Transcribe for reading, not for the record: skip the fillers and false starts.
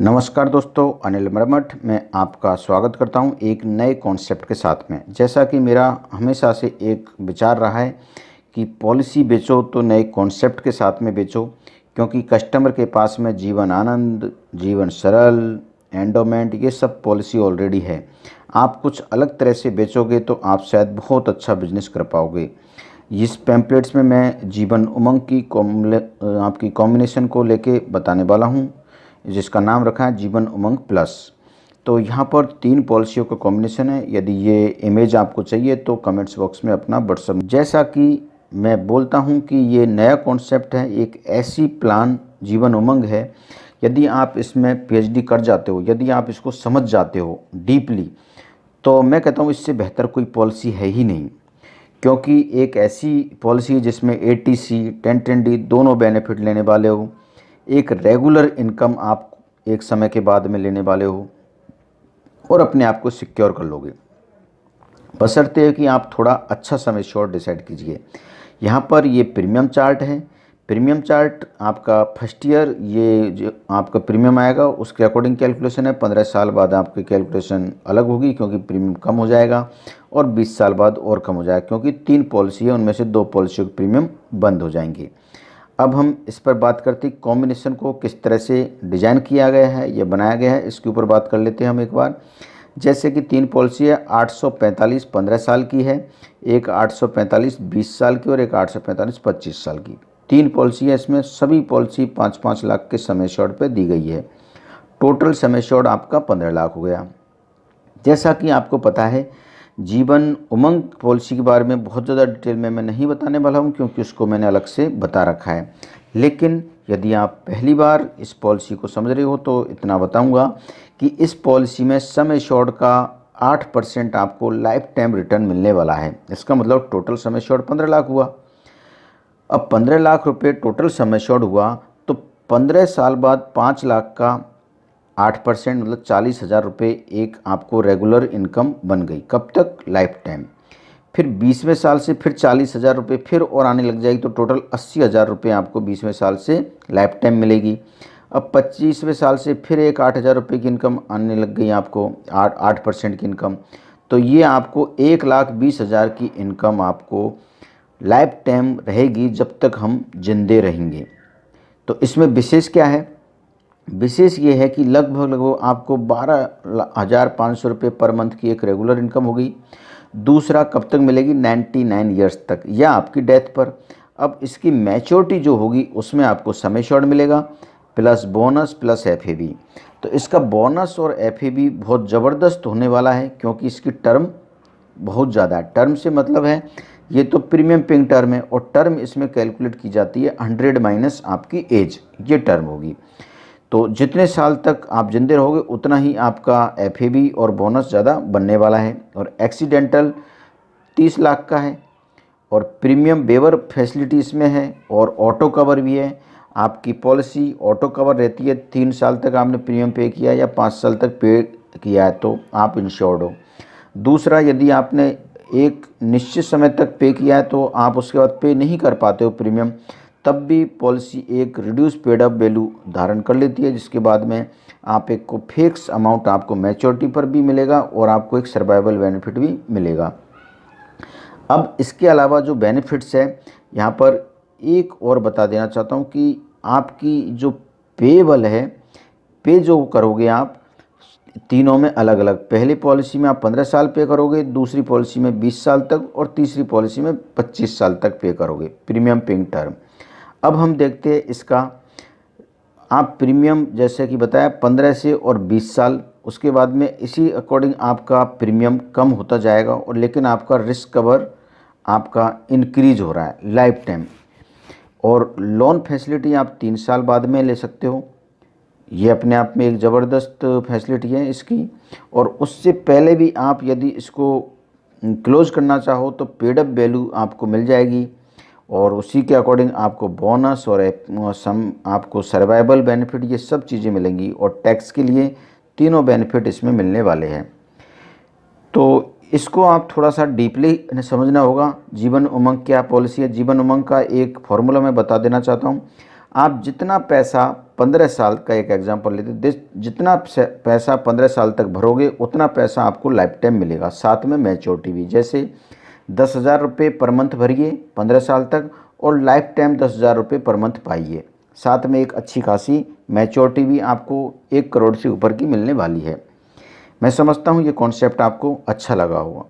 नमस्कार दोस्तों, अनिल मरमठ में आपका स्वागत करता हूं एक नए कॉन्सेप्ट के साथ में। जैसा कि मेरा हमेशा से एक विचार रहा है कि पॉलिसी बेचो तो नए कॉन्सेप्ट के साथ में बेचो, क्योंकि कस्टमर के पास में जीवन आनंद, जीवन सरल, एंडोमेंट ये सब पॉलिसी ऑलरेडी है। आप कुछ अलग तरह से बेचोगे तो आप शायद बहुत अच्छा बिजनेस कर पाओगे। इस पैम्पलेट्स में मैं जीवन उमंग की आपकी कॉम्बिनेशन को लेके बताने वाला हूँ, जिसका नाम रखा है जीवन उमंग प्लस। तो यहाँ पर 3 पॉलिसियों का कॉम्बिनेशन है। यदि ये इमेज आपको चाहिए तो कमेंट्स बॉक्स में अपना व्हाट्सएप। जैसा कि मैं बोलता हूँ कि ये नया कॉन्सेप्ट है, एक ऐसी प्लान जीवन उमंग है। यदि आप इसमें पीएचडी कर जाते हो, यदि आप इसको समझ जाते हो डीपली, तो मैं कहता हूँ इससे बेहतर कोई पॉलिसी है ही नहीं। क्योंकि एक ऐसी पॉलिसी जिसमें एटीसी 1010D दोनों बेनिफिट लेने वाले हो, एक रेगुलर इनकम आप एक समय के बाद में लेने वाले हो और अपने आप को सिक्योर कर लोगे, बशर्ते कि आप थोड़ा अच्छा समय श्योर डिसाइड कीजिए। यहाँ पर ये प्रीमियम चार्ट है। प्रीमियम चार्ट आपका फर्स्ट ईयर ये जो आपका प्रीमियम आएगा उसके अकॉर्डिंग कैलकुलेशन है। 15 साल बाद आपकी कैलकुलेशन अलग होगी, क्योंकि प्रीमियम कम हो जाएगा, और 20 साल बाद और कम हो जाएगा, क्योंकि 3 पॉलिसी है, उनमें से 2 पॉलिसियों के प्रीमियम बंद हो जाएंगे। अब हम इस पर बात करते हैं कॉम्बिनेशन को किस तरह से डिजाइन किया गया है, ये बनाया गया है, इसके ऊपर बात कर लेते हैं हम एक बार। जैसे कि 3 पॉलिसी है, 845 15 साल की है, एक 845 20 साल की और एक 845 25 साल की। 3 पॉलिसी है, इसमें सभी पॉलिसी 5-5 लाख के समय शॉर्ट पे दी गई है। टोटल समय शॉर्ट आपका 15 लाख हो गया। जैसा कि आपको पता है, जीवन उमंग पॉलिसी के बारे में बहुत ज़्यादा डिटेल में मैं नहीं बताने वाला हूं, क्योंकि उसको मैंने अलग से बता रखा है। लेकिन यदि आप पहली बार इस पॉलिसी को समझ रहे हो तो इतना बताऊंगा कि इस पॉलिसी में सम एश्योर्ड का 8% आपको लाइफ टाइम रिटर्न मिलने वाला है। इसका मतलब टोटल सम एश्योर्ड 15 लाख हुआ। अब 15 लाख रुपये टोटल सम एश्योर्ड हुआ, तो 15 साल बाद 5 लाख का 8% मतलब 40,000 रुपये एक आपको रेगुलर इनकम बन गई। कब तक? Life time. फिर 20वें साल से फिर 40,000 रुपये फिर और आने लग जाएगी, तो टोटल 80,000 रुपये आपको 20वें साल से लाइफ टाइम मिलेगी। अब 25वें साल से फिर एक 8,000 रुपये की इनकम आने लग गई आपको, 8% की इनकम। तो ये आपको 1,20,000 की इनकम आपको लाइफ टाइम रहेगी जब तक हम जिंदे रहेंगे। तो इसमें विशेष क्या है? विशेष ये है कि लगभग आपको 12,500 रुपये पर मंथ की एक रेगुलर इनकम होगी। दूसरा कब तक मिलेगी? 99 ईयर्स तक, या आपकी डेथ पर। अब इसकी मैच्योरिटी जो होगी उसमें आपको सम एश्योर्ड मिलेगा, प्लस बोनस प्लस एफएबी। तो इसका बोनस और एफएबी बहुत ज़बरदस्त होने वाला है, क्योंकि इसकी टर्म बहुत ज़्यादा है। टर्म से मतलब है, ये तो प्रीमियम पेइंग टर्म है, और टर्म इसमें कैलकुलेट की जाती है 100 माइनस आपकी एज, ये टर्म होगी। तो जितने साल तक आप जिंदे रहोगे उतना ही आपका एफएबी और बोनस ज़्यादा बनने वाला है। और एक्सीडेंटल 30 लाख का है, और प्रीमियम वेवर फैसिलिटी इसमें है, और ऑटो कवर भी है। आपकी पॉलिसी ऑटो कवर रहती है, 3 साल तक आपने प्रीमियम पे किया या 5 साल तक पे किया है तो आप इंश्योर्ड हो। दूसरा, यदि आपने एक निश्चित समय तक पे किया है तो आप उसके बाद पे नहीं कर पाते हो प्रीमियम, तब भी पॉलिसी एक रिड्यूस पेड अप वैल्यू धारण कर लेती है, जिसके बाद में आप एक को फिक्स अमाउंट आपको मैच्योरिटी पर भी मिलेगा और आपको एक सर्वाइवल बेनिफिट भी मिलेगा। अब इसके अलावा जो बेनिफिट्स है, यहाँ पर एक और बता देना चाहता हूँ कि आपकी जो पेबल है, पे जो करोगे आप तीनों में अलग अलग। पहली पॉलिसी में आप 15 साल पे करोगे, दूसरी पॉलिसी में 20 साल तक, और तीसरी पॉलिसी में 25 साल तक पे करोगे, प्रीमियम पेइंग टर्म। अब हम देखते हैं इसका। आप प्रीमियम जैसे कि बताया 15 से और 20 साल, उसके बाद में इसी अकॉर्डिंग आपका प्रीमियम कम होता जाएगा, और लेकिन आपका रिस्क कवर आपका इंक्रीज हो रहा है लाइफ टाइम। और लोन फैसिलिटी आप 3 साल बाद में ले सकते हो, ये अपने आप में एक ज़बरदस्त फैसिलिटी है इसकी। और उससे पहले भी आप यदि इसको क्लोज करना चाहो तो पेड अप वैल्यू आपको मिल जाएगी, और उसी के अकॉर्डिंग आपको बोनस और आपको सर्वाइवल बेनिफिट, ये सब चीज़ें मिलेंगी। और टैक्स के लिए तीनों बेनिफिट इसमें मिलने वाले हैं। तो इसको आप थोड़ा सा डीपली समझना होगा। जीवन उमंग क्या पॉलिसी है? जीवन उमंग का एक फॉर्मूला मैं बता देना चाहता हूँ। आप जितना पैसा 15 साल का एक एग्जांपल लेते, जितना पैसा 15 साल तक भरोगे उतना पैसा आपको लाइफ टाइम मिलेगा, साथ में मैच्योरिटी भी। जैसे 10,000 रुपये पर मंथ भरिए 15 साल तक और लाइफ टाइम 10,000 रुपये पर मंथ पाइए, साथ में एक अच्छी खासी मैच्योरिटी भी आपको 1 करोड़ से ऊपर की मिलने वाली है। मैं समझता हूँ ये कॉन्सेप्ट आपको अच्छा लगा होगा।